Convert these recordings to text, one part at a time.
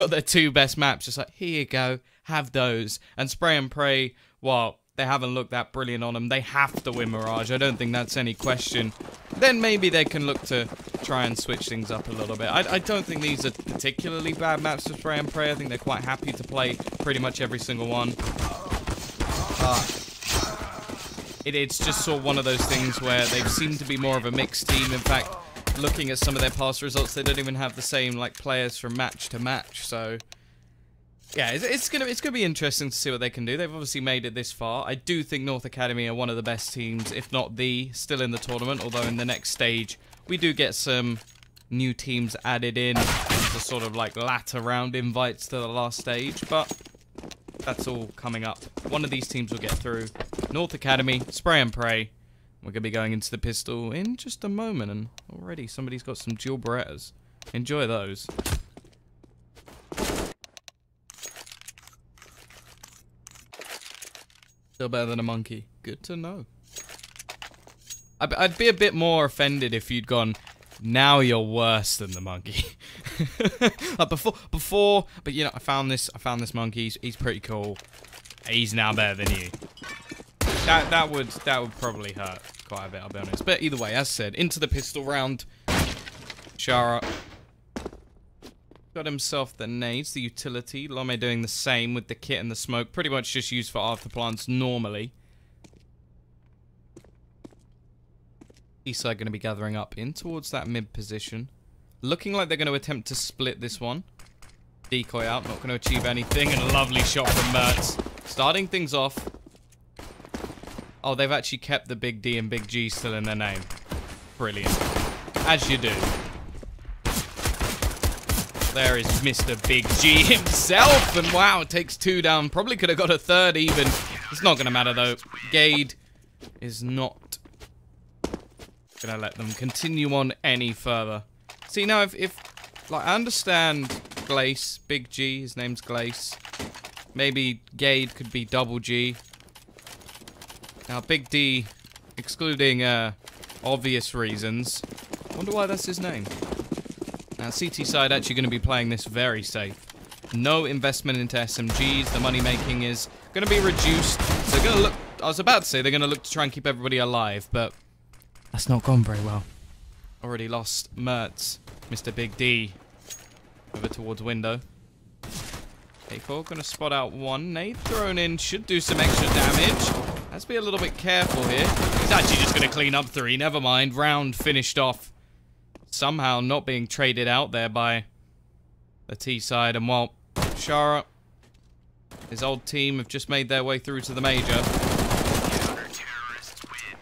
got their two best maps, just like, here you go, have those. And Spray and Pray, well, they haven't looked that brilliant on them. They have to win Mirage. I don't think that's any question. Then maybe they can look to try and switch things up a little bit. I don't think these are particularly bad maps for Spray and Pray. I think they're quite happy to play pretty much every single one. It's just sort of one of those things where they seem to be more of a mixed team. In fact, looking at some of their past results, they don't even have the same like players from match to match. So yeah, it's gonna be interesting to see what they can do. They've obviously made it this far. I do think North Academy are one of the best teams, if not the, still in the tournament. Although in the next stage, we do get some new teams added in to sort of like latter round invites to the last stage. But that's all coming up. One of these teams will get through. North Academy, Spray and Pray. We're going to be going into the pistol in just a moment, and already somebody's got some dual Berettas. Enjoy those. Still better than a monkey. Good to know. I'd be a bit more offended if you'd gone, now you're worse than the monkey. Like before, but you know, I found this monkey. He's pretty cool. He's now better than you. That would probably hurt quite a bit, I'll be honest. But either way, as said, into the pistol round. Shara got himself the nades, the utility. Lome doing the same with the kit and the smoke. Pretty much just used for afterplants normally. Eastside going to be gathering up in towards that mid position. Looking like they're going to attempt to split this one. Decoy out, not going to achieve anything. And a lovely shot from Mertz. Starting things off. Oh, they've actually kept the Big D and Big G still in their name. Brilliant. As you do. There is Mr. Big G himself. And wow, takes two down. Probably could have got a third even. It's not going to matter though. Gade is not going to let them continue on any further. See, now if like, I understand Glace, Big G, his name's Glace. Maybe Gade could be Double G. Now, Big D, excluding obvious reasons. Wonder why that's his name. Now, CT side actually going to be playing this very safe. No investment into SMGs. The money making is going to be reduced. So they're going to look, I was about to say they're going to look to try and keep everybody alive, but that's not gone very well. Already lost Mertz, Mr. Big D, over towards window. K4 going to spot out one. Nade thrown in, should do some extra damage. Let's be a little bit careful here. He's actually just going to clean up three. Never mind. Round finished off. Somehow not being traded out there by the T side. And while Shara, his old team, have just made their way through to the major,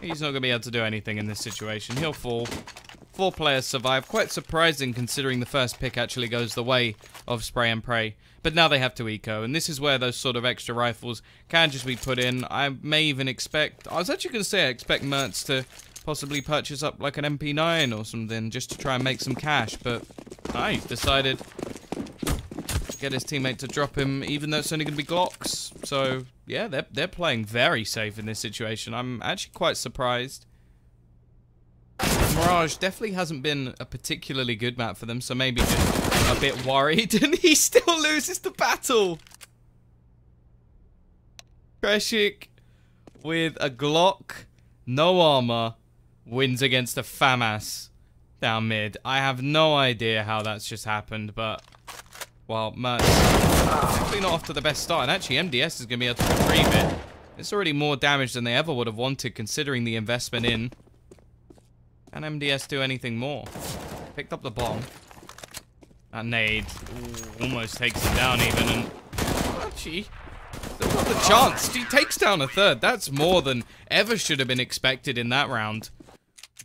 he's not going to be able to do anything in this situation. He'll fall. 4 players survive. Quite surprising considering the first pick actually goes the way of Spray and Pray. But now they have to eco, and this is where those sort of extra rifles can just be put in. I may even expect... I was actually going to say I expect Mertz to possibly purchase up like an MP9 or something just to try and make some cash, but I decided to get his teammate to drop him even though it's only going to be Glocks. So, yeah, they're playing very safe in this situation. I'm actually quite surprised. Mirage definitely hasn't been a particularly good map for them, so maybe just a bit worried, and he still loses the battle. Kreshik with a Glock, no armor, wins against a FAMAS down mid. I have no idea how that's just happened, but, well, Mertz definitely not off to the best start, and actually MDS is going to be able to retrieve it. It's already more damage than they ever would have wanted, considering the investment in. Can MDS do anything more? Picked up the bomb. That nade almost takes him down even, and actually, still got the chance. He takes down a third. That's more than ever should have been expected in that round.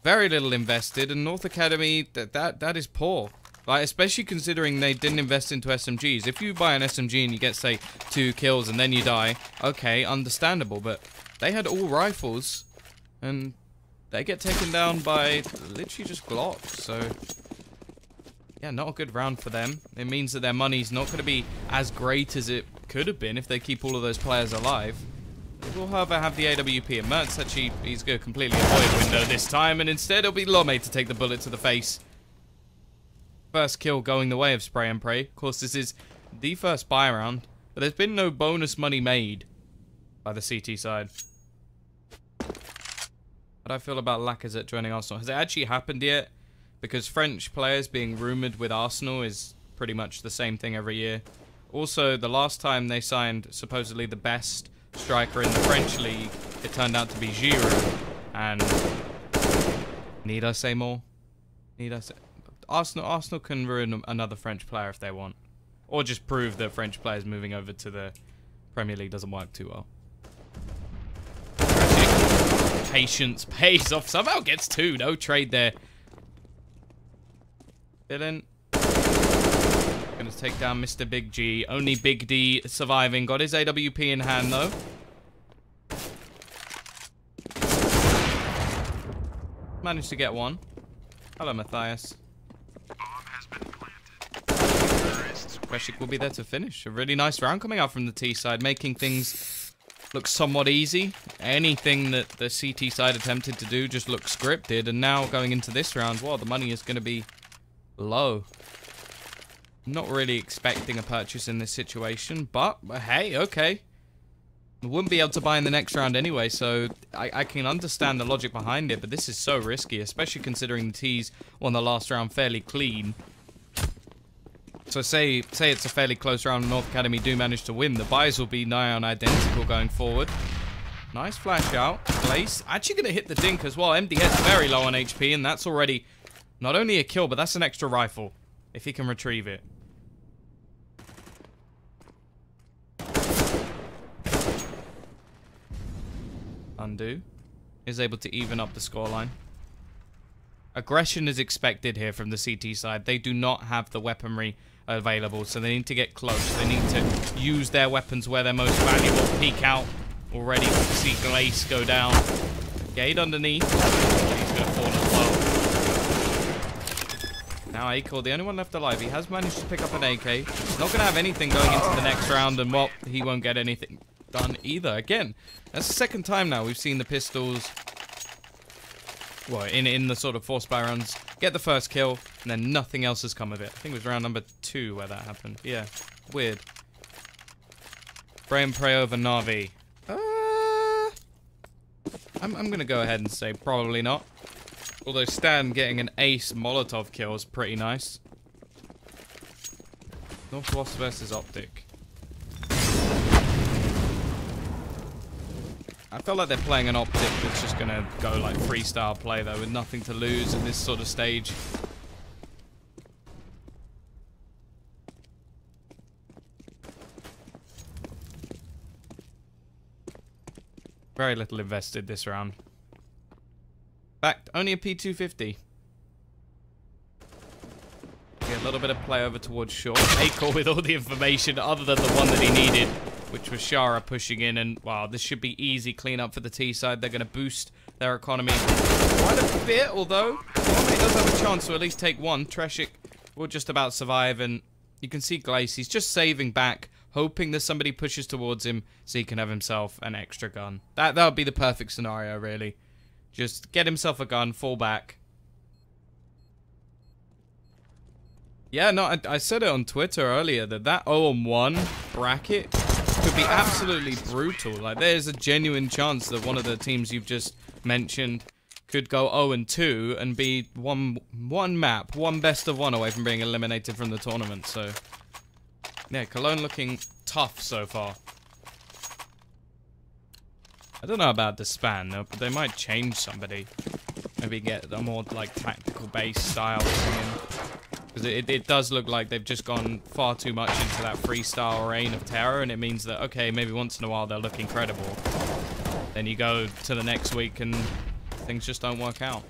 Very little invested, and North Academy, that is poor. Like, especially considering they didn't invest into SMGs. If you buy an SMG and you get, say, 2 kills and then you die, okay, understandable, but they had all rifles, and they get taken down by literally just Glocks, so yeah, not a good round for them. It means that their money's not going to be as great as it could have been if they keep all of those players alive. They will, however, have the AWP, and Mertz actually, he's going to completely avoid window this time, and instead it'll be Lome to take the bullet to the face. First kill going the way of Spray and Pray. Of course, this is the first buy round, but there's been no bonus money made by the CT side. How do I feel about Lacazette joining Arsenal? Has it actually happened yet? Because French players being rumoured with Arsenal is pretty much the same thing every year. Also, the last time they signed supposedly the best striker in the French league, it turned out to be Giroud. And need I say more? Need I say... Arsenal can ruin another French player if they want. Or just prove that French players moving over to the Premier League doesn't work too well. Patience pays off. Somehow gets 2. No trade there. Dylan. Gonna take down Mr. Big G. Only Big D surviving. Got his AWP in hand, though. Managed to get one. Hello, Matthias. Kreshik will be there to finish. A really nice round coming out from the T side, making things look somewhat easy. Anything that the CT side attempted to do just looked scripted. And now going into this round, well, the money is going to be low. Not really expecting a purchase in this situation, but hey, okay. Wouldn't be able to buy in the next round anyway, so I can understand the logic behind it, but this is so risky, especially considering the T's won the last round fairly clean. So say it's a fairly close round and North Academy do manage to win, the buys will be nigh on identical going forward. Nice flash out. Glace actually going to hit the dink as well. MDS very low on HP, and that's already not only a kill, but that's an extra rifle if he can retrieve it. Undo is able to even up the scoreline. Aggression is expected here from the CT side. They do not have the weaponry available, so they need to get close. They need to use their weapons where they're most valuable. Peek out. Already see Glace go down. Gade underneath. He's going to fall as well. Now Acor, the only one left alive. He has managed to pick up an AK. Not going to have anything going into the next round, and well, he won't get anything done either. Again, that's the second time now we've seen the pistols, well, in the sort of forced buy rounds, get the first kill, and then nothing else has come of it. I think it was round number 2 where that happened. Yeah, weird. Pray and pray over Na'Vi. I'm going to go ahead and say probably not. Although Stan getting an ace Molotov kill is pretty nice. Northwest versus Optic. I feel like they're playing an Optic that's just going to go like freestyle play though, with nothing to lose in this sort of stage. Very little invested this round. In fact, only a P250. A little bit of play over towards short. Acor with all the information other than the one that he needed, which was Shara pushing in. And wow, this should be easy cleanup for the T side. They're going to boost their economy quite a bit, although he does have a chance to at least take one. Treshik will just about survive, and you can see Glace. He's just saving back, hoping that somebody pushes towards him so he can have himself an extra gun. That would be the perfect scenario, really. Just get himself a gun, fall back. Yeah, no, I said it on Twitter earlier that 0-1 bracket could be absolutely brutal. Like, there's a genuine chance that one of the teams you've just mentioned could go 0-2 and be one map, one best of one away from being eliminated from the tournament. So, yeah, Cologne looking tough so far. I don't know about the span, though, but they might change somebody. Maybe get a more, like, tactical base style in. Because it does look like they've just gone far too much into that freestyle reign of terror, and it means that, okay, maybe once in a while they'll look incredible. Then you go to the next week and things just don't work out.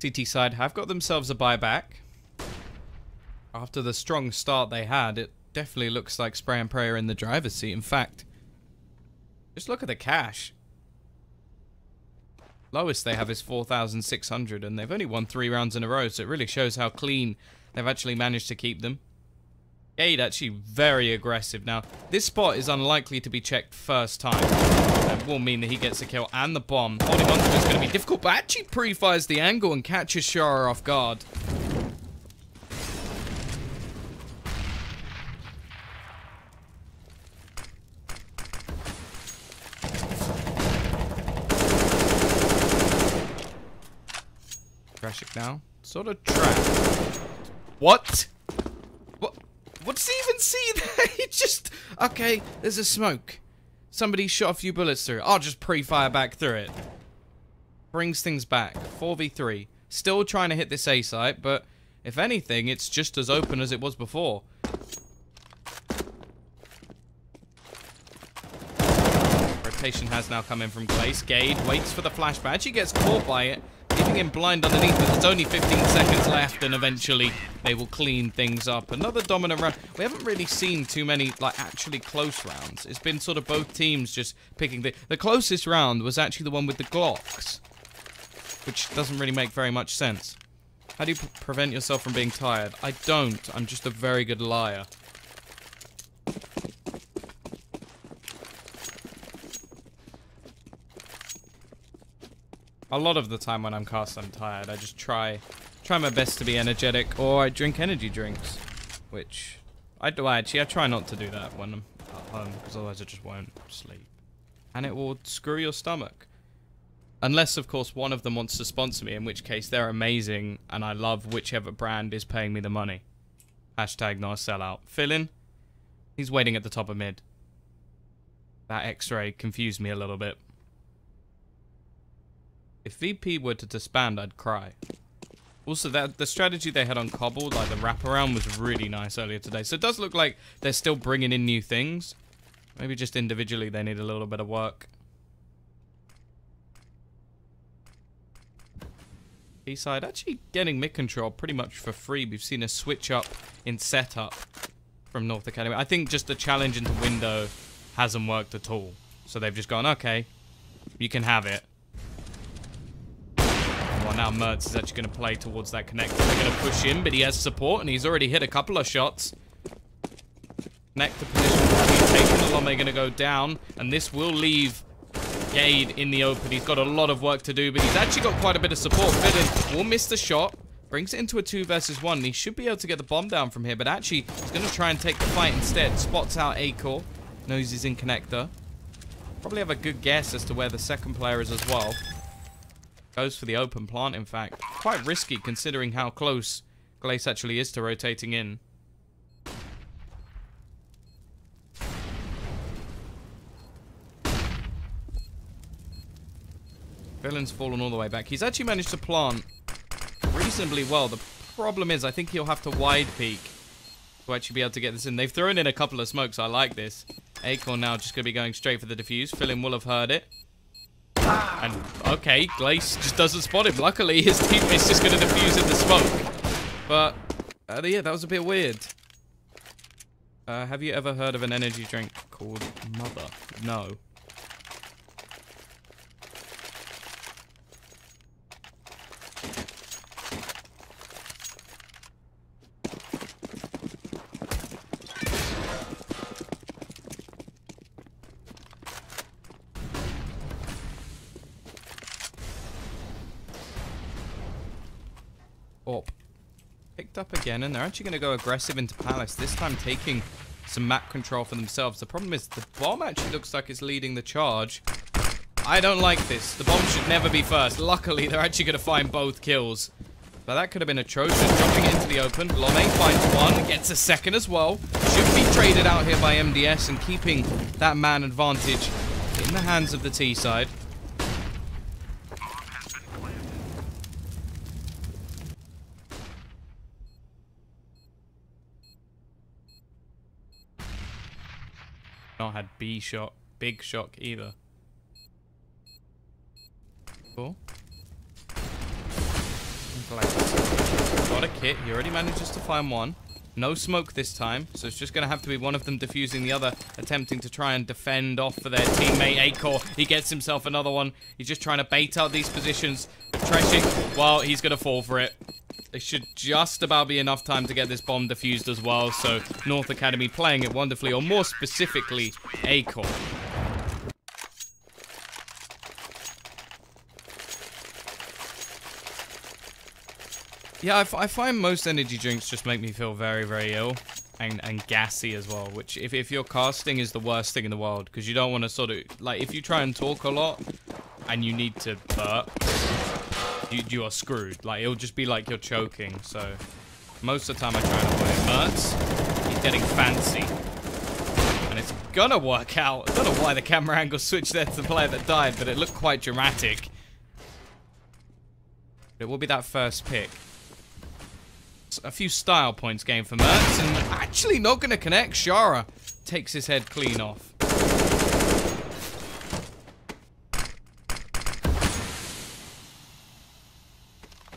CT side have got themselves a buyback. After the strong start they had, it definitely looks like Spray and Pray are in the driver's seat. In fact, just look at the cash. Lowest they have is 4,600, and they've only won 3 rounds in a row, so it really shows how clean they've actually managed to keep them. Gade actually very aggressive. Now, this spot is unlikely to be checked first time. That will mean that he gets a kill and the bomb. Holding onto it is going to be difficult, but actually pre-fires the angle and catches Shara off guard. Trashik now. Sort of trapped. What? What does he even see there? He just... Okay, there's a smoke. Somebody shot a few bullets through. I'll just pre-fire back through it. Brings things back. 4v3. Still trying to hit this A site, but if anything, it's just as open as it was before. Rotation has now come in from Glace. Gade waits for the flashback. Actually gets caught by it, leaving him blind underneath, but there's only 15 seconds left, and eventually they will clean things up. Another dominant round. We haven't really seen too many, like, actually close rounds. It's been sort of both teams just picking the closest round was actually the one with the Glocks, which doesn't really make very much sense. How do you prevent yourself from being tired? I don't. I'm just a very good liar. A lot of the time when I'm cast, I'm tired. I just try my best to be energetic, or I drink energy drinks, which I do. Actually, I try not to do that when I'm at home, because otherwise I just won't sleep, and it will screw your stomach. Unless, of course, one of them wants to sponsor me, in which case they're amazing, and I love whichever brand is paying me the money. Hashtag not a sellout. Fill-in. He's waiting at the top of mid. That X-ray confused me a little bit. If VP were to disband, I'd cry. Also, the strategy they had on Cobble, like the wraparound, was really nice earlier today. So it does look like they're still bringing in new things. Maybe just individually they need a little bit of work. B-side actually getting mid control pretty much for free. We've seen a switch up in setup from North Academy. I think just the challenge into window hasn't worked at all. So they've just gone, okay, you can have it. Well, now Mertz is actually going to play towards that connector. They're going to push him, but he has support, and he's already hit a couple of shots. Connector position being taken. Lome going to go down, and this will leave Gade in the open. He's got a lot of work to do, but he's actually got quite a bit of support. Villain will miss the shot, brings it into a 2 versus 1, and he should be able to get the bomb down from here, but actually he's going to try and take the fight instead. Spots out A-Core, knows he's in connector. Probably have a good guess as to where the second player is as well. Goes for the open plant, in fact. Quite risky considering how close Glace actually is to rotating in. Villain's fallen all the way back. He's actually managed to plant reasonably well. The problem is I think he'll have to wide peek to actually be able to get this in. They've thrown in a couple of smokes. I like this. Acorn now just going to be going straight for the defuse. Villain will have heard it. And, okay, Glace just doesn't spot him. Luckily, his teammate's just going to defuse in the smoke. But, yeah, that was a bit weird. Have you ever heard of an energy drink called Mother? No. Up. Picked up again, and they're actually going to go aggressive into Palace, this time taking some map control for themselves. The problem is the bomb actually looks like it's leading the charge. I don't like this. The bomb should never be first. Luckily, they're actually going to find both kills. But that could have been atrocious. Dropping it into the open. Lome finds one, gets a second as well. Should be traded out here by MDS and keeping that man advantage in the hands of the T side. Not had B shot, big shock either. Cool. Got a kit. He already manages to find one. No smoke this time, so it's just going to have to be one of them defusing the other, attempting to try and defend off for their teammate A-Core. He gets himself another one. He's just trying to bait out these positions. Treshik, well, he's going to fall for it. They should just about be enough time to get this bomb defused as well. So North Academy playing it wonderfully, or more specifically, Acorn. Yeah, I find most energy drinks just make me feel very, very ill. And gassy as well, which if you're casting is the worst thing in the world, because you don't want to sort of, like, if you try and talk a lot and you need to burp, you are screwed. Like, it'll just be like you're choking. So most of the time I try and avoid it. Mertz, he's getting fancy, and it's gonna work out. I don't know why the camera angle switched there to the player that died, but it looked quite dramatic. It will be that first pick. A few style points gained for Mertz, and actually not going to connect. Shara takes his head clean off.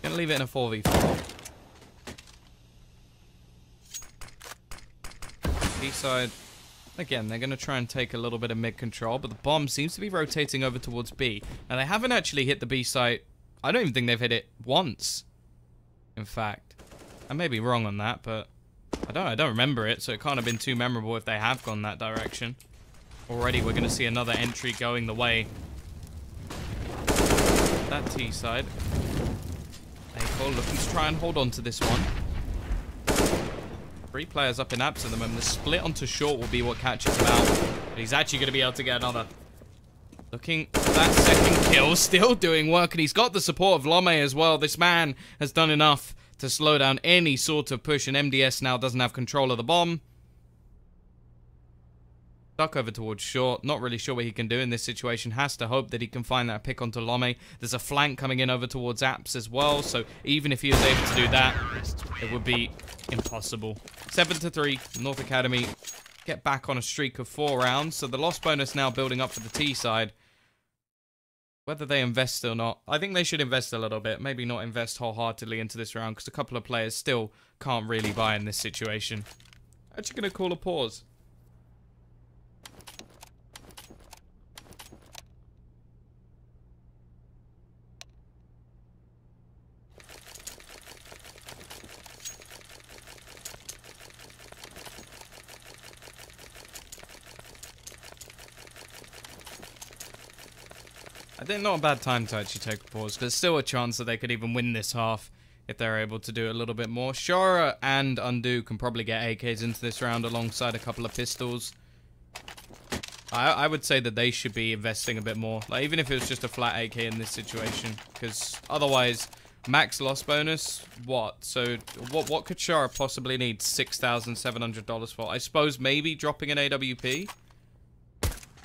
Going to leave it in a 4v4. B-side. Again, they're going to try and take a little bit of mid-control, but the bomb seems to be rotating over towards B. Now, they haven't actually hit the B site. I don't even think they've hit it once, in fact. I may be wrong on that, but I don't remember it, so it can't have been too memorable if they have gone that direction. Already, we're going to see another entry going the way. That T side. Acorn looking to try and hold on to this one. 3 players up in apps at the moment. The split onto short will be what catches him out. But he's actually going to be able to get another. Looking for that second kill. Still doing work, and he's got the support of Lome as well. This man has done enough to slow down any sort of push, and MDS now doesn't have control of the bomb. Duck over towards short. Not really sure what he can do in this situation. Has to hope that he can find that pick onto Lome. There's a flank coming in over towards apps as well, so even if he is able to do that, it would be impossible. 7-3, North Academy get back on a streak of 4 rounds, so the loss bonus now building up for the T side. Whether they invest or not, I think they should invest a little bit. Maybe not invest wholeheartedly into this round, because a couple of players still can't really buy in this situation. Actually going to call a pause. I think not a bad time to actually take a pause, because there's still a chance that they could even win this half if they're able to do a little bit more. Shara and Undo can probably get AKs into this round alongside a couple of pistols. I would say that they should be investing a bit more, like even if it was just a flat AK in this situation, because otherwise, max loss bonus, what? So what could Shara possibly need $6,700 for? I suppose maybe dropping an AWP?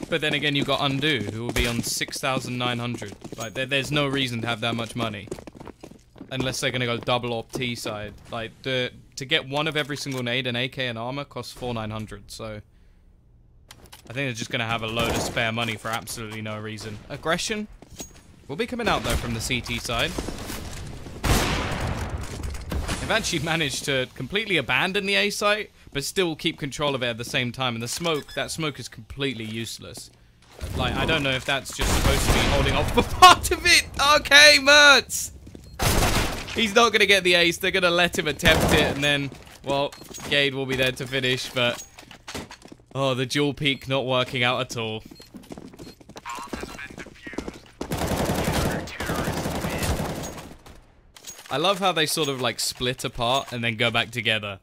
But then again, you've got Undo, who will be on 6,900. Like, there's no reason to have that much money. Unless they're going to go double op T side. Like, to get one of every single nade and AK and armor costs 4,900. So, I think they're just going to have a load of spare money for absolutely no reason. Aggression will be coming out, though, from the CT side. They've actually managed to completely abandon the A site, but still keep control of it at the same time. And the smoke, that smoke is completely useless. Like, I don't know if that's just supposed to be holding off for part of it. Okay, Mertz. He's not going to get the ace. They're going to let him attempt it. And then, well, Gade will be there to finish. But, oh, the dual peak not working out at all. I love how they sort of, like, split apart and then go back together.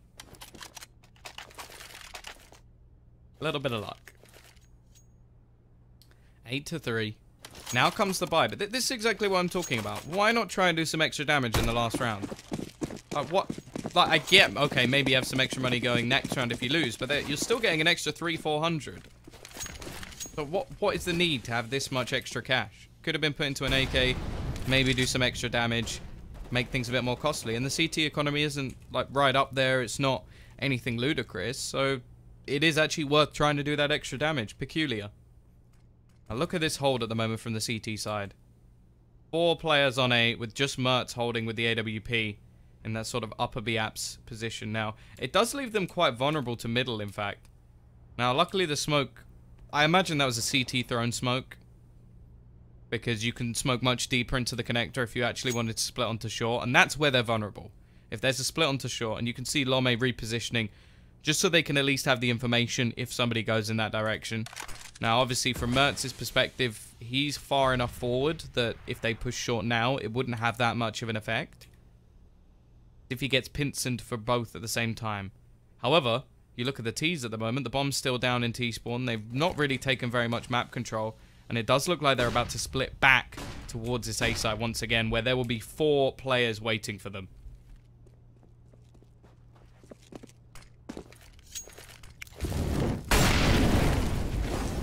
A little bit of luck. 8-3. Now comes the buy, but this is exactly what I'm talking about. Why not try and do some extra damage in the last round? Like, what? Like, I get, okay, maybe you have some extra money going next round if you lose, but you're still getting an extra 300-400. So what is the need to have this much extra cash? Could have been put into an AK, maybe do some extra damage, make things a bit more costly. And the CT economy isn't, like, right up there. It's not anything ludicrous, so it is actually worth trying to do that extra damage. Peculiar. Now look at this hold at the moment from the CT side. 4 players on A with just Mertz holding with the AWP in that sort of upper B apps position. Now, it does leave them quite vulnerable to middle, in fact. Now, luckily the smoke, I imagine that was a CT thrown smoke, because you can smoke much deeper into the connector if you actually wanted to split onto short, and that's where they're vulnerable. if there's a split onto short, and you can see Lome repositioning, just so they can at least have the information if somebody goes in that direction. Now, obviously, from Mertz's perspective, he's far enough forward that if they push short now, it wouldn't have that much of an effect if he gets pincened for both at the same time. However, you look at the T's at the moment, the bomb's still down in T-spawn. They've not really taken very much map control, and it does look like they're about to split back towards this A site once again, where there will be 4 players waiting for them.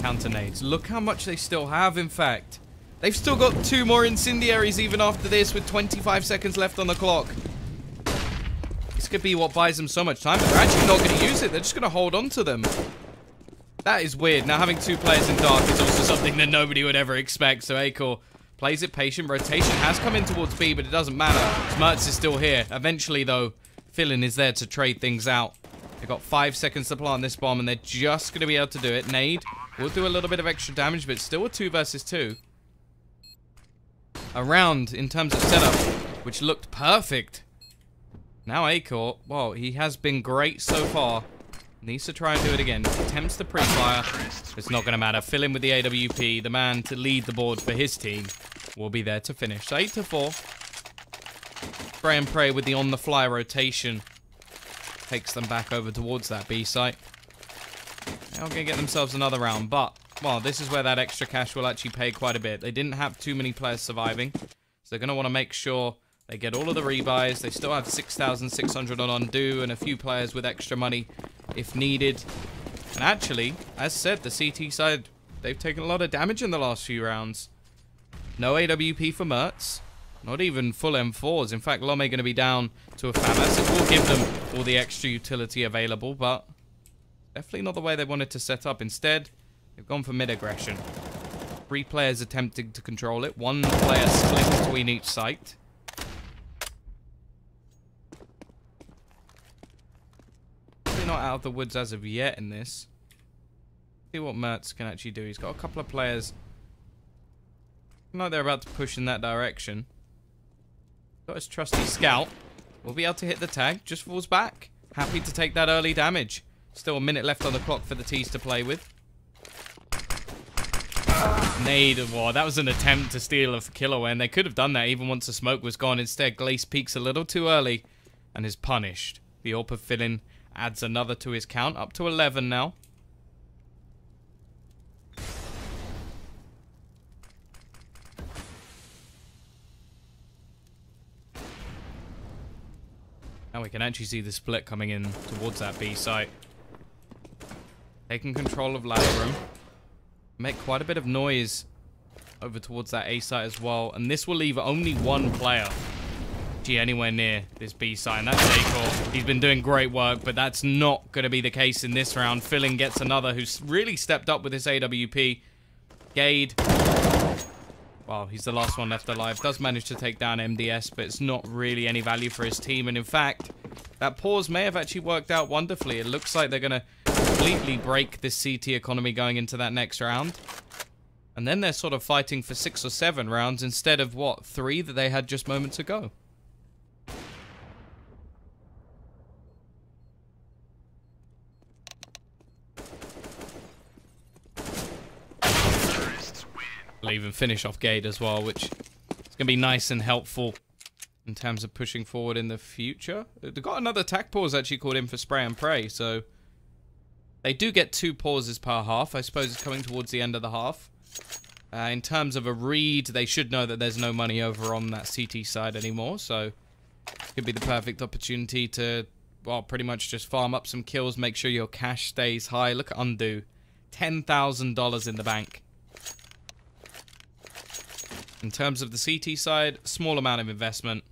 Counter nades. Look how much they still have, in fact. They've still got 2 more incendiaries even after this, with 25 seconds left on the clock. This could be what buys them so much time, but they're actually not going to use it. They're just going to hold on to them. That is weird. Now, having 2 players in dark is also something that nobody would ever expect. So, Acor plays it patient. Rotation has come in towards B, but it doesn't matter. Smertz is still here. Eventually, though, Fillin is there to trade things out. They've got 5 seconds to plant this bomb, and they're just going to be able to do it. Nade will do a little bit of extra damage, but it's still a 2 versus 2. A round in terms of setup, which looked perfect. Now Acor, well, he has been great so far. Needs to try and do it again. Attempts the pre-fire. It's not going to matter. Fill in with the AWP. The man to lead the board for his team will be there to finish. So 8-4. Spray and pray with the on-the-fly rotation. Takes them back over towards that B site. They're going to get themselves another round, but, well, this is where that extra cash will actually pay quite a bit. They didn't have too many players surviving, so they're going to want to make sure they get all of the rebuys. They still have 6,600 on undo and a few players with extra money if needed. And actually, as said, the CT side, they've taken a lot of damage in the last few rounds. No AWP for Mertz. Not even full M4s. In fact, Lome going to be down to a FAMAS. It will give them all the extra utility available, but definitely not the way they wanted to set up. Instead, they've gone for mid-aggression. 3 players attempting to control it. 1 player split between each site. Probably not out of the woods as of yet in this. See what Mertz can actually do. He's got a couple of players. Like they're about to push in that direction. Got his trusty scout. Will be able to hit the tag. Just falls back. Happy to take that early damage. Still a minute left on the clock for the T's to play with. Nade. Wow, that was an attempt to steal a kill away, and they could have done that even once the smoke was gone. Instead, Glace peeks a little too early and is punished. The AWP of Fillin adds another to his count. Up to 11 now. Now we can actually see the split coming in towards that B site. Taking control of ladder room. Make quite a bit of noise over towards that A site as well. And this will leave only 1 player anywhere near this B site. And that's Acor. He's been doing great work, but that's not going to be the case in this round. Fillin gets another who's really stepped up with this AWP. Gade. Well, he's the last one left alive. Does manage to take down MDS, but it's not really any value for his team. And in fact, that pause may have actually worked out wonderfully. It looks like they're going to completely break this CT economy going into that next round. And then they're sort of fighting for 6 or 7 rounds instead of, what, 3 that they had just moments ago. They'll even finish off Gade as well, which is going to be nice and helpful in terms of pushing forward in the future. They've got another attack pause actually called in for spray and pray, so they do get 2 pauses per half. I suppose it's coming towards the end of the half. In terms of a read, they should know that there's no money over on that CT side anymore, so it could be the perfect opportunity to, well, pretty much just farm up some kills, make sure your cash stays high. Look at undo. $10,000 in the bank. In terms of the CT side, small amount of investment.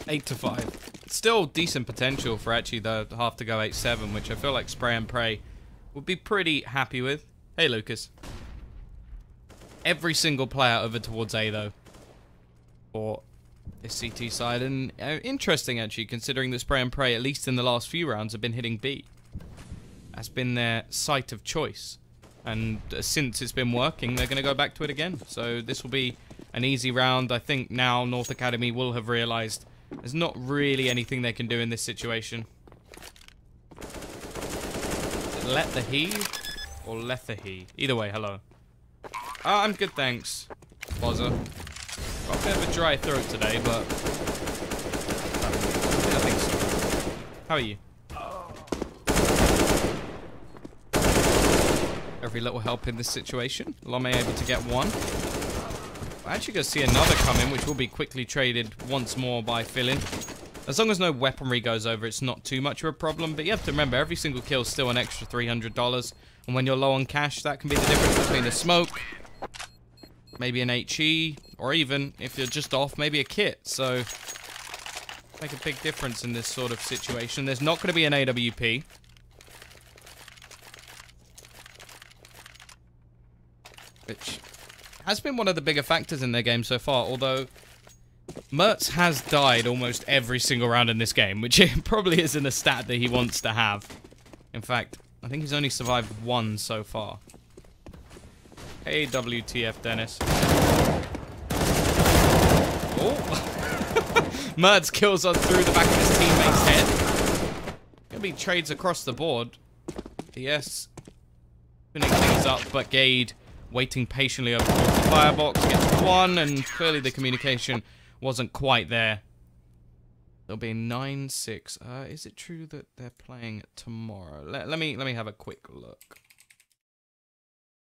Eight to 5. Still decent potential for actually the half to go 8-7, which I feel like spray and pray would be pretty happy with. Hey, Lucas. Every single player over towards A, though, for this CT side. And interesting, actually, considering that Spray and Pray, at least in the last few rounds, have been hitting B. That's been their site of choice. And since it's been working, they're going to go back to it again. So this will be an easy round. I think now North Academy will have realized there's not really anything they can do in this situation. Let the heave or let the he? Either way, hello. I'm good, thanks. Bozza. Got a bit of a dry throat today, but I think so. How are you? Every little help in this situation. Lome able to get one. I actually go see another come in, which will be quickly traded once more by Fillin. As long as no weaponry goes over, it's not too much of a problem. But you have to remember, every single kill is still an extra $300. And when you're low on cash, that can be the difference between a smoke, maybe an HE, or even, if you're just off, maybe a kit. So, make a big difference in this sort of situation. There's not going to be an AWP. Which has been one of the bigger factors in their game so far, although Mertz has died almost every single round in this game, which probably isn't a stat that he wants to have. In fact, I think he's only survived one so far. Hey, WTF, Dennis. Oh! Mertz kills on through the back of his teammate's head. Gonna be trades across the board. Yes. Spinning things up, but Gade waiting patiently over towards the firebox, gets one, and clearly the communication wasn't quite there. There'll be 9-6. Is it true that they're playing tomorrow? Let me have a quick look.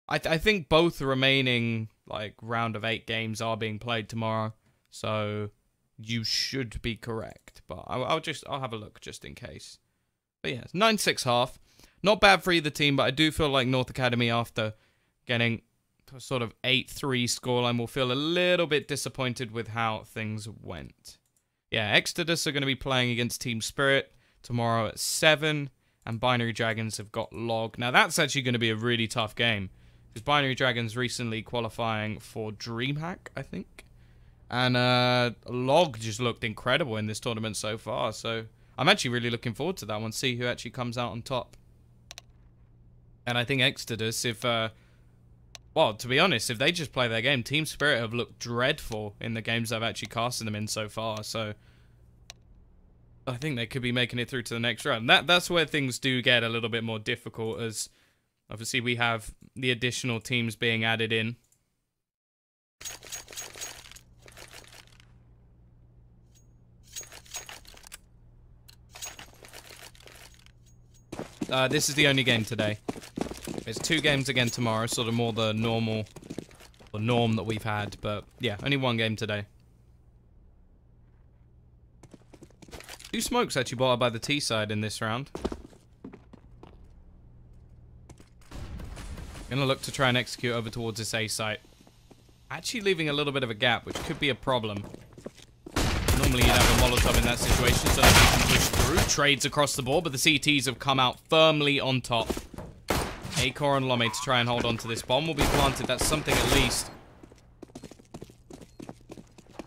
I think both the remaining like round of 8 games are being played tomorrow, so you should be correct. But I'll have a look just in case. But yeah, it's 9-6 half. Not bad for either team, but I do feel like North Academy, after getting to a sort of 8-3 scoreline, will feel a little bit disappointed with how things went. Yeah, Exodus are going to be playing against Team Spirit tomorrow at 7, and Binary Dragons have got Log. Now, that's actually going to be a really tough game, because Binary Dragons recently qualifying for DreamHack, I think. And Log just looked incredible in this tournament so far, so I'm actually really looking forward to that one, see who actually comes out on top. And I think Exodus, if well, to be honest, if they just play their game, Team Spirit have looked dreadful in the games I've actually casted them in so far. So I think they could be making it through to the next round. That's where things do get a little bit more difficult, as obviously we have the additional teams being added in. This is the only game today. There's 2 games again tomorrow, sort of more the normal, or norm that we've had, but yeah, only 1 game today. 2 smokes actually bought by the T side in this round. Gonna look to try and execute over towards this A site. Actually leaving a little bit of a gap, which could be a problem. Normally you'd have a Molotov in that situation, so that we can push through. Trades across the board, but the CTs have come out firmly on top. Acor and Lome to try and hold on to this bomb will be planted. That's something at least.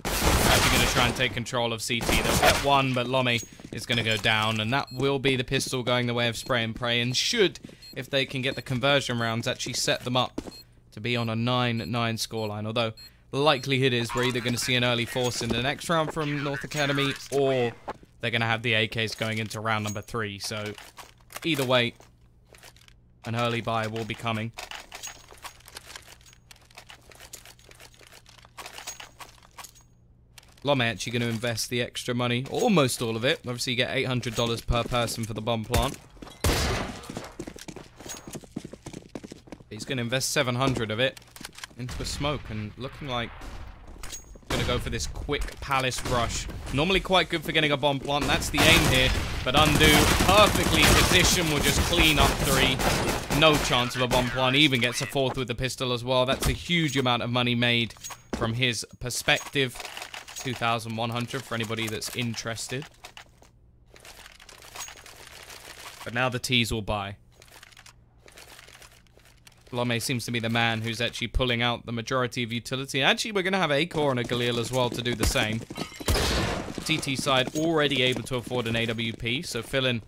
Actually going to try and take control of CT. They'll get one, but Lome is going to go down. And that will be the pistol going the way of Spray and Pray. And should, if they can get the conversion rounds, actually set them up to be on a 9-9 scoreline. Although, the likelihood is we're either going to see an early force in the next round from North Academy, or they're going to have the AKs going into round number 3. So, either way, an early buy will be coming. Lome actually going to invest the extra money, almost all of it. Obviously, you get $800 per person for the bomb plant. He's going to invest 700 of it into a smoke, and looking like going to go for this quick palace rush. Normally quite good for getting a bomb plant. That's the aim here, but undo perfectly positioned will just clean up 3. No chance of a bomb plant. He even gets a 4th with the pistol as well. That's a huge amount of money made from his perspective. 2,100 for anybody that's interested. But now the T's will buy. Lome seems to be the man who's actually pulling out the majority of utility. Actually, we're going to have Acor and a Galil as well to do the same. TT side already able to afford an AWP, so Philin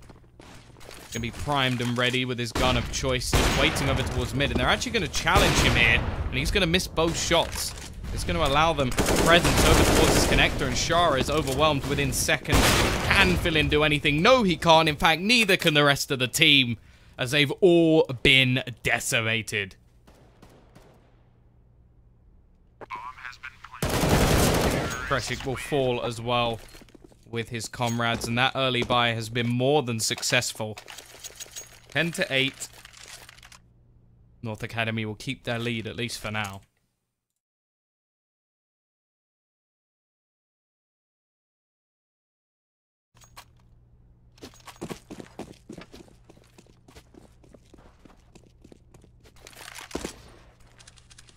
going to be primed and ready with his gun of choice, just waiting over towards mid, and they're actually going to challenge him here, and he's going to miss both shots. It's going to allow them presence over towards his connector, and Shara is overwhelmed within seconds. Can Philin do anything? No, he can't. In fact, neither can the rest of the team, as they've all been decimated. Kreshik will fall as well with his comrades, and that early buy has been more than successful. 10-8. North Academy will keep their lead, at least for now.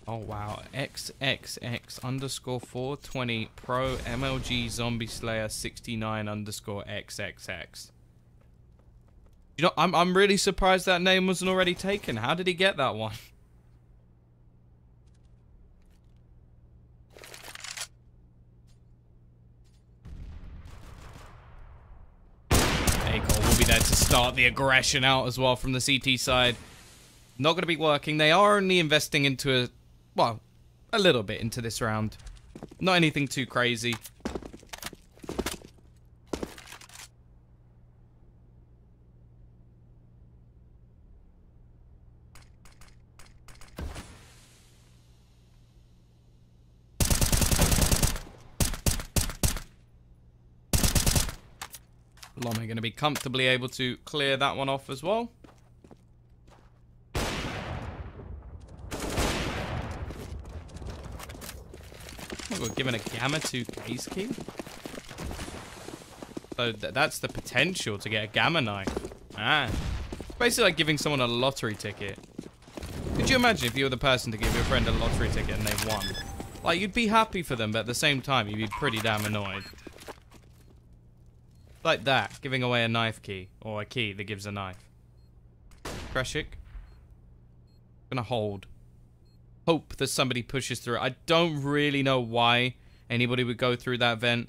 Oh wow, XXX_420 Pro MLG Zombie Slayer 69_XXX. You know, I'm really surprised that name wasn't already taken. How did he get that one? Acor will be there to start the aggression out as well from the CT side. Not going to be working. They are only investing into well, a little bit into this round. Not anything too crazy. Lome going to be comfortably able to clear that one off as well. We're given a Gamma 2 case key. So that's the potential to get a Gamma knife. Ah. It's basically like giving someone a lottery ticket. Could you imagine if you were the person to give your friend a lottery ticket and they won? Like, you'd be happy for them, but at the same time, you'd be pretty damn annoyed. Like that, giving away a knife key. Or a key that gives a knife. Kreshik. Gonna hold. Hope that somebody pushes through. I don't really know why anybody would go through that vent.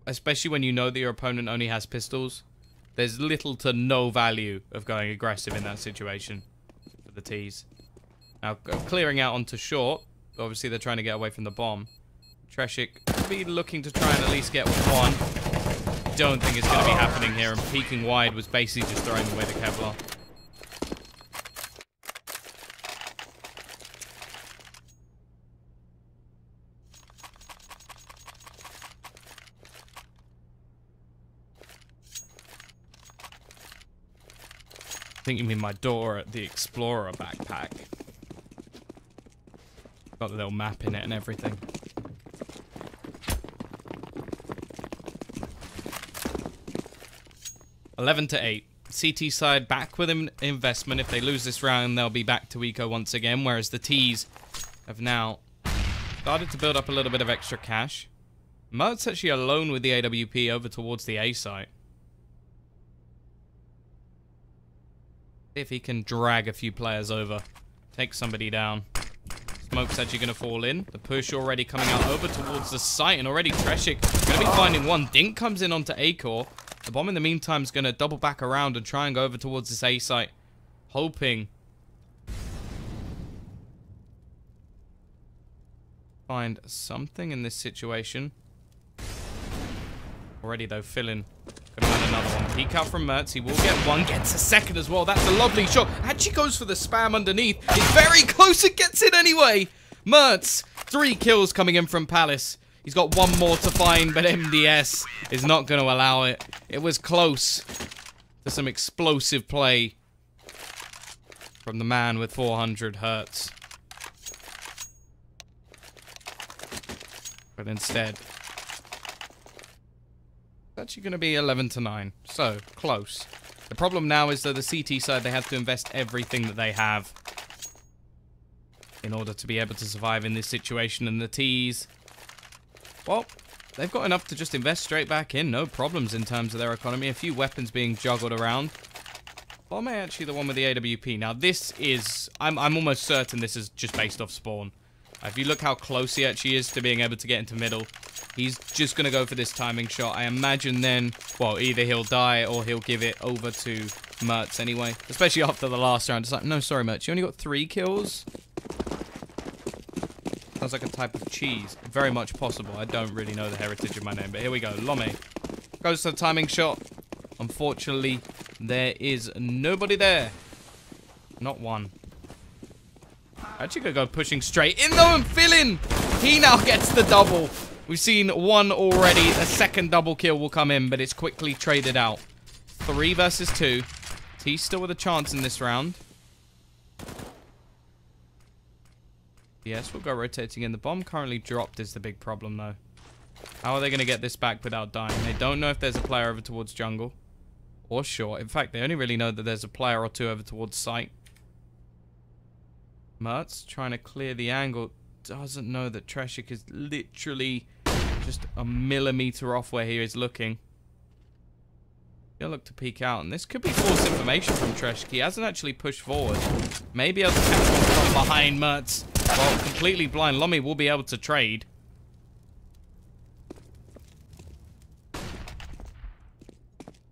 Especially when you know that your opponent only has pistols. There's little to no value of going aggressive in that situation. For the T's. Now, clearing out onto short. Obviously, they're trying to get away from the bomb. Treshik will be looking to try and at least get one. Don't think it's going to be happening here. And peeking wide was basically just throwing away the Kevlar. I think you mean my Dora the Explorer backpack. Got the little map in it and everything. (11-8). CT side back with an investment. If they lose this round, they'll be back to eco once again. Whereas the T's have now started to build up a little bit of extra cash. Mert's actually alone with the AWP over towards the A site. If he can drag a few players over. Take somebody down. Smoke's actually going to fall in. The push already coming out over towards the site. And already Treshik going to be finding one. Dink comes in onto Acor. The bomb in the meantime is going to double back around and try and go over towards this A site. Hoping. Find something in this situation. Already though, Philin could have had another one. Peek out from Mertz. He will get one. Gets a second as well. That's a lovely shot. Actually goes for the spam underneath. It's very close. It gets it anyway. Mertz. 3 kills coming in from Palace. He's got one more to find, but MDS is not going to allow it. It was close to some explosive play from the man with 400 hertz. But instead, it's actually going to be 11-9. So, close. The problem now is that the CT side, they have to invest everything that they have in order to be able to survive in this situation. And the T's, well, they've got enough to just invest straight back in. No problems in terms of their economy. A few weapons being juggled around. Or am I actually the one with the AWP? Now, this is... I'm almost certain this is just based off spawn. If you look how close he actually is to being able to get into middle, he's just going to go for this timing shot. I imagine then, well, either he'll die or he'll give it over to Mertz anyway. Especially after the last round. It's like, no, sorry, Mertz, you only got 3 kills? Sounds like a type of cheese. Very much possible. I don't really know the heritage of my name, but here we go. Lome goes to the timing shot. Unfortunately, there is nobody there. Not one. Actually gonna go pushing straight in though and filling. He now gets the double. We've seen one already. A second double kill will come in, but it's quickly traded out. 3 versus 2. He's still with a chance in this round. Yes, we'll go rotating in. The bomb currently dropped is the big problem though. How are they going to get this back without dying? They don't know if there's a player over towards jungle. Or short. In fact, they only really know that there's a player or 2 over towards site. Mertz trying to clear the angle. Doesn't know that Treshik is literally just a millimeter off where he is looking. He'll look to peek out. And this could be false information from Treshik. He hasn't actually pushed forward. Maybe able to catch one from behind Mertz. Well, completely blind. Lomi will be able to trade.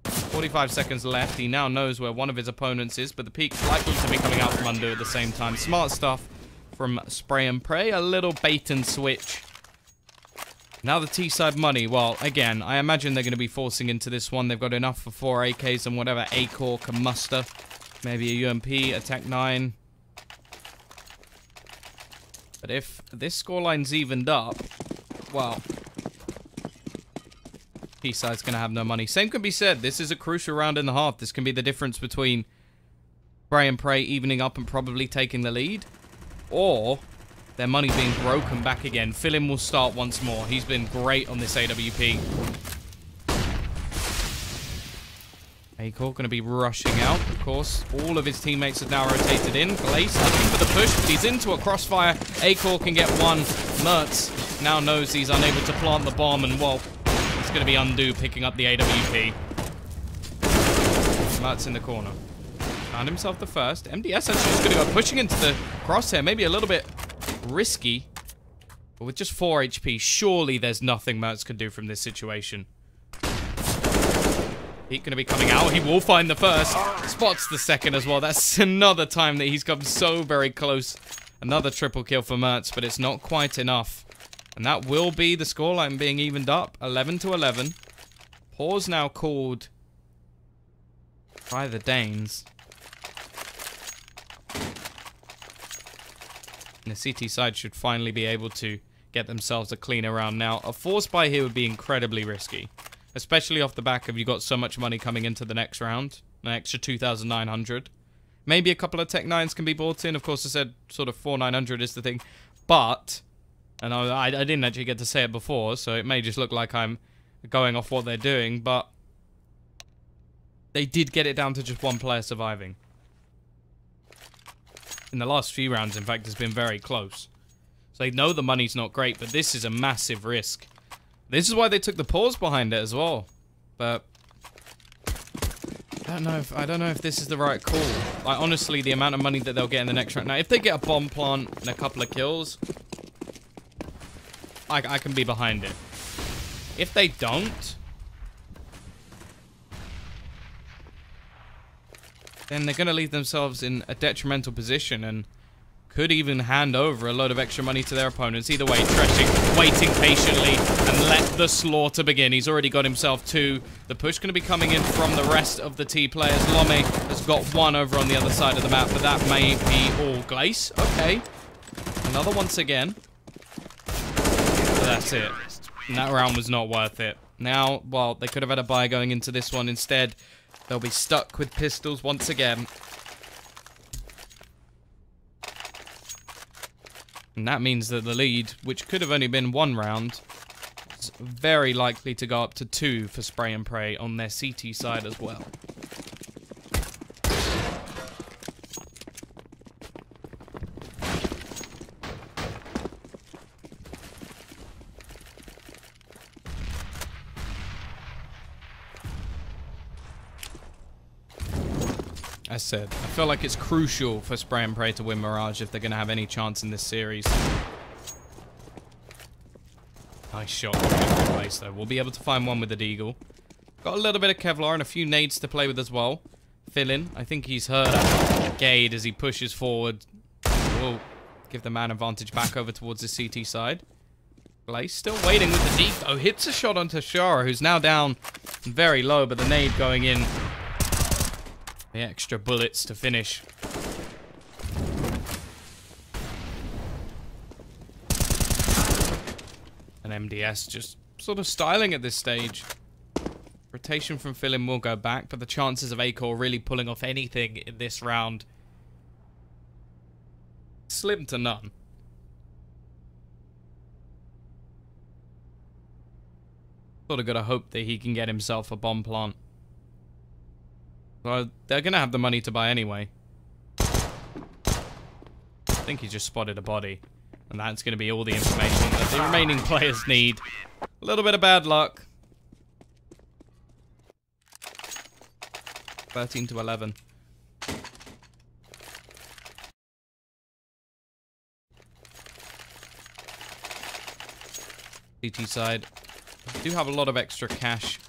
"45 seconds left. He now knows where one of his opponents is, but the peak's likely to be coming out from under at the same time. Smart stuff from Spray and Pray. A little bait and switch. Now the T-side money. Well, again, I imagine they're going to be forcing into this one. They've got enough for 4 AKs and whatever A-Core can muster. Maybe a UMP, a Tech 9. But if this scoreline's evened up, well... T-side's going to have no money. Same can be said. This is a crucial round in the half. This can be the difference between Spray and Pray evening up and probably taking the lead. Or their money being broken back again. Philin will start once more. He's been great on this AWP. A-Core going to be rushing out, of course. All of his teammates have now rotated in. Glace looking for the push, but he's into a crossfire. A-Core can get one. Mertz now knows he's unable to plant the bomb, and well... It's going to be Undo picking up the AWP. Mertz in the corner. Found himself the first. MDS actually just going to go pushing into the crosshair. Maybe a little bit risky. But with just 4 HP, surely there's nothing Mertz can do from this situation. He's going to be coming out. He will find the first. Spots the second as well. That's another time that he's come so very close. Another triple kill for Mertz, but it's not quite enough. And that will be the scoreline being evened up. 11-11. Pause now called by the Danes. And the CT side should finally be able to get themselves a cleaner round. Now, a force buy here would be incredibly risky. Especially off the back of you got so much money coming into the next round. An extra 2,900. Maybe a couple of Tech 9s can be bought in. Of course, I said sort of 4,900 is the thing. But... And I didn't actually get to say it before, so it may just look like I'm going off what they're doing, but they did get it down to just one player surviving. In the last few rounds, in fact, it's been very close. So they know the money's not great, but this is a massive risk. This is why they took the pause behind it as well. But I don't know if this is the right call. Like, honestly, the amount of money that they'll get in the next round. Now, if they get a bomb plant and a couple of kills... I can be behind it. If they don't, then they're going to leave themselves in a detrimental position and could even hand over a load of extra money to their opponents. Either way, Treshik waiting patiently and let the slaughter begin. He's already got himself 2. The push going to be coming in from the rest of the T players. Lome has got 1 over on the other side of the map, but that may be all. Glace, okay. Another once again. That's it. And that round was not worth it. Now, well, they could have had a buy going into this one. Instead, they'll be stuck with pistols once again. And that means that the lead, which could have only been 1 round, is very likely to go up to 2 for Spray and Pray on their CT side as well. I said, I feel like it's crucial for Spray and Pray to win Mirage if they're going to have any chance in this series. Nice shot. Good place, though. We'll be able to find one with the Deagle. Got a little bit of Kevlar and a few nades to play with as well. Fillin, I think he's heard Gade as he pushes forward. We'll give the man advantage back over towards the CT side. Glaze still waiting with the deep. Oh, hits a shot onto Shara, who's now down very low, but the nade going in. The extra bullets to finish. And MDS just sort of styling at this stage. Rotation from Fillin will go back, but the chances of Acor really pulling off anything in this round, slim to none. Sort of got to hope that he can get himself a bomb plant. Well, they're going to have the money to buy anyway. I think he just spotted a body. And that's going to be all the information that the remaining players need. A little bit of bad luck. 13 to 11. CT side. We do have a lot of extra cash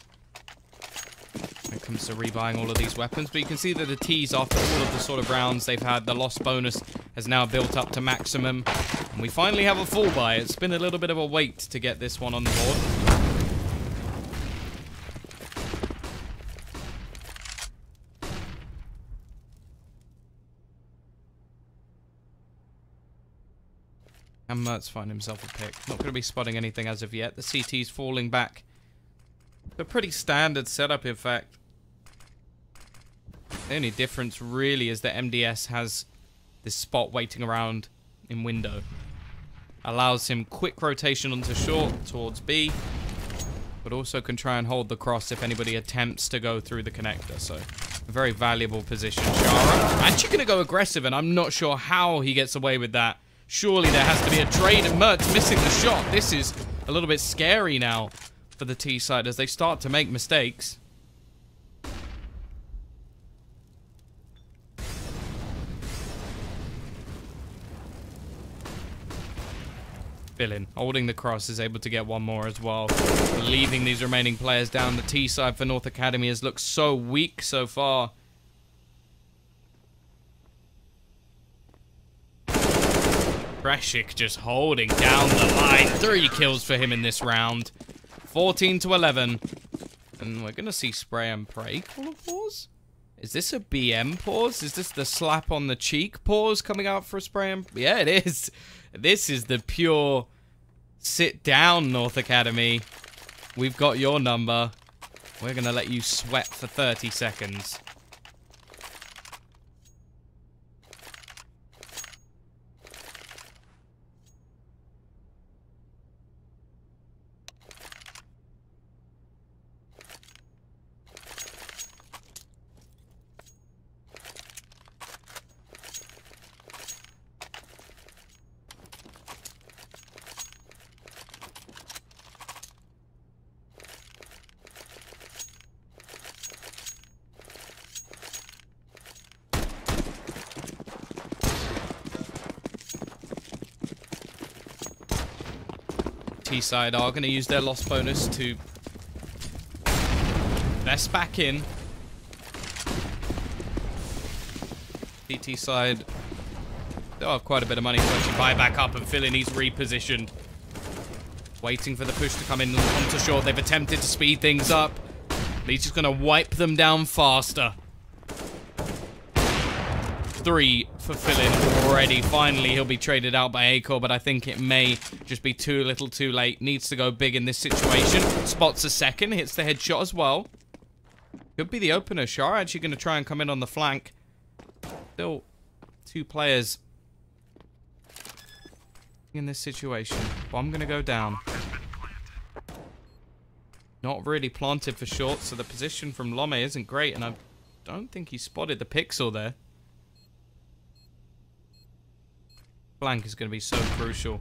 when it comes to rebuying all of these weapons, but you can see that the T's, after all of the sort of rounds they've had, the loss bonus has now built up to maximum, and we finally have a full buy. It's been a little bit of a wait to get this one on the board. And Mertz find himself a pick. Not going to be spotting anything as of yet. The CT's falling back. A pretty standard setup, in fact. The only difference really is that MDS has this spot waiting around in window. Allows him quick rotation onto short towards B, but also can try and hold the cross if anybody attempts to go through the connector. So, a very valuable position. Shara actually going to go aggressive, and I'm not sure how he gets away with that. Surely there has to be a trade, and Mertz missing the shot. This is a little bit scary now for the T side as they start to make mistakes. Fillin, holding the cross, is able to get one more as well. Leaving these remaining players down. The T side for North Academy has looked so weak so far. Kreshik just holding down the line. 3 kills for him in this round. 14 to 11. And we're going to see Spray and Pray call a pause. Is this a BM pause? Is this the slap on the cheek pause coming out for Spray and... Yeah, it is. This is the pure sit down, North Academy. We've got your number. We're going to let you sweat for 30 seconds. T-side are going to use their loss bonus to invest back in. CT side, they'll have quite a bit of money to actually buy back up, and Fillin, he's repositioned. Waiting for the push to come in onto short. They've attempted to speed things up. He's just going to wipe them down faster. 3 for Fillin already. Finally, he'll be traded out by Acor, but I think it may just be too little too late. Needs to go big in this situation. Spots a second. Hits the headshot as well. Could be the opener. Shara actually going to try and come in on the flank. Still 2 players in this situation. Bomb going to go down. Not really planted for short, so the position from Lome isn't great, and I don't think he spotted the pixel there. Flank is going to be so crucial.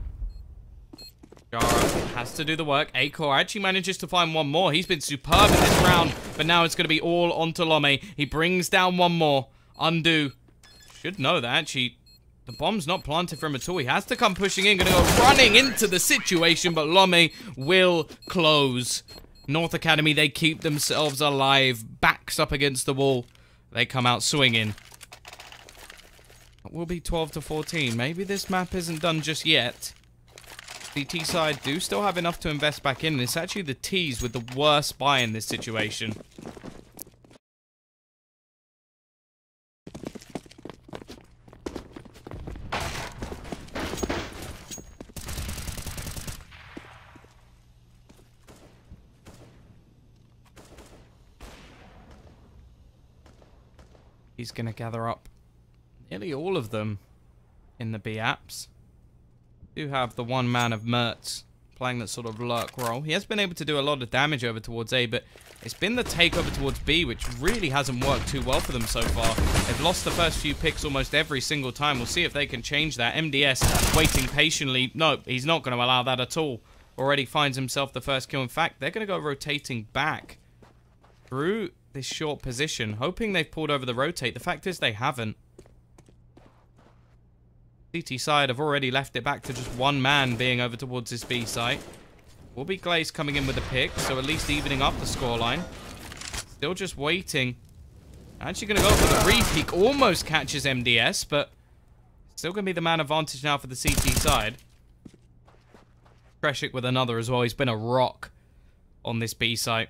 Shara has to do the work. Acor actually manages to find one more. He's been superb in this round, but now it's going to be all onto Lome. He brings down one more. Undo. Should know that, actually. The bomb's not planted for him at all. He has to come pushing in. Gonna go running into the situation, but Lome will close. North Academy, they keep themselves alive. Backs up against the wall. They come out swinging. It will be 12 to 14. Maybe this map isn't done just yet. The T side do still have enough to invest back in. It's actually the T's with the worst buy in this situation. He's going to gather up nearly all of them in the B apps. Do have the one man of Mertz playing that sort of lurk role. He has been able to do a lot of damage over towards A, but it's been the takeover towards B which really hasn't worked too well for them so far. They've lost the first few picks almost every single time. We'll see if they can change that. MDS waiting patiently. No, he's not going to allow that at all. Already finds himself the first kill. In fact, they're going to go rotating back through this short position, hoping they've pulled over the rotate. The fact is they haven't. CT side have already left it back to just one man being over towards this B site. Will be Glaze coming in with a pick, so at least evening up the scoreline. Still just waiting. Actually going to go for the re-peek. Almost catches MDS, but still going to be the man advantage now for the CT side. Kreshik with another as well. He's been a rock on this B site.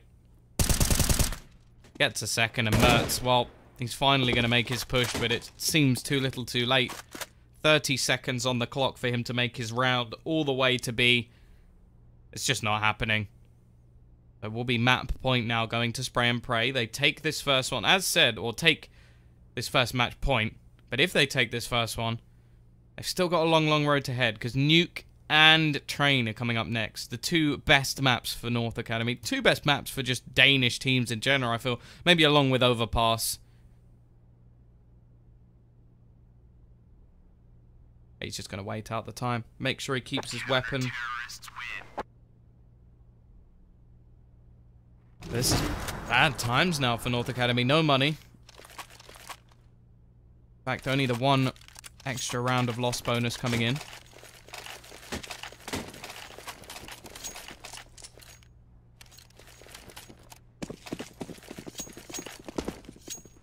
Gets a second, and Mertz, well, he's finally going to make his push, but it seems too little too late. 30 seconds on the clock for him to make his round all the way to B. It's just not happening. There will be map point now going to Spray and Pray. They take this first one, as said, or take this first match point. But if they take this first one, they've still got a long, long road to head, because Nuke and Train are coming up next. The two best maps for North Academy. Two best maps for just Danish teams in general, I feel. Maybe along with Overpass. He's just going to wait out the time. Make sure he keeps his weapon. This is bad times now for North Academy. No money. In fact, only the one extra round of loss bonus coming in.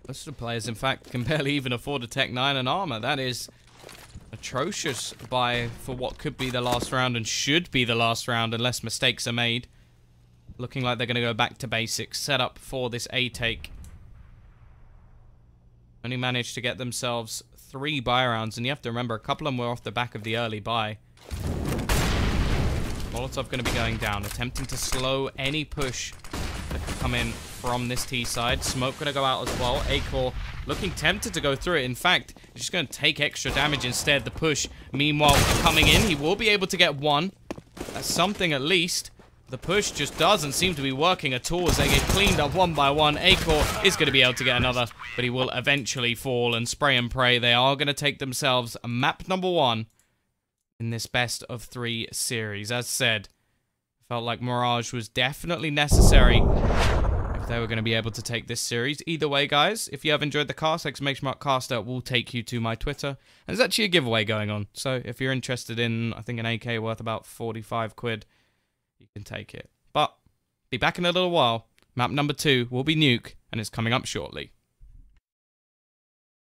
Most of the players, in fact, can barely even afford a Tech 9 and armor. That is atrocious buy for what could be the last round and should be the last round unless mistakes are made. Looking like they're going to go back to basics. Set up for this A take. Only managed to get themselves 3 buy rounds, and you have to remember a couple of them were off the back of the early buy. Molotov going to be going down, attempting to slow any push that could come in from this T side. Smoke going to go out as well. A-Core looking tempted to go through it. In fact, he's just going to take extra damage instead. The push, meanwhile, coming in. He will be able to get one. That's something at least. The push just doesn't seem to be working at all as they get cleaned up one by one. A-Core is going to be able to get another, but he will eventually fall and Spray and Pray. They are going to take themselves map number 1 in this best of 3 series. As said, felt like Mirage was definitely necessary if they were going to be able to take this series. Either way, guys, if you have enjoyed the cast, exclamation mark caster will take you to my Twitter. And there's actually a giveaway going on. So if you're interested in, I think, an AK worth about 45 quid, you can take it. But be back in a little while. Map number 2 will be Nuke, and it's coming up shortly.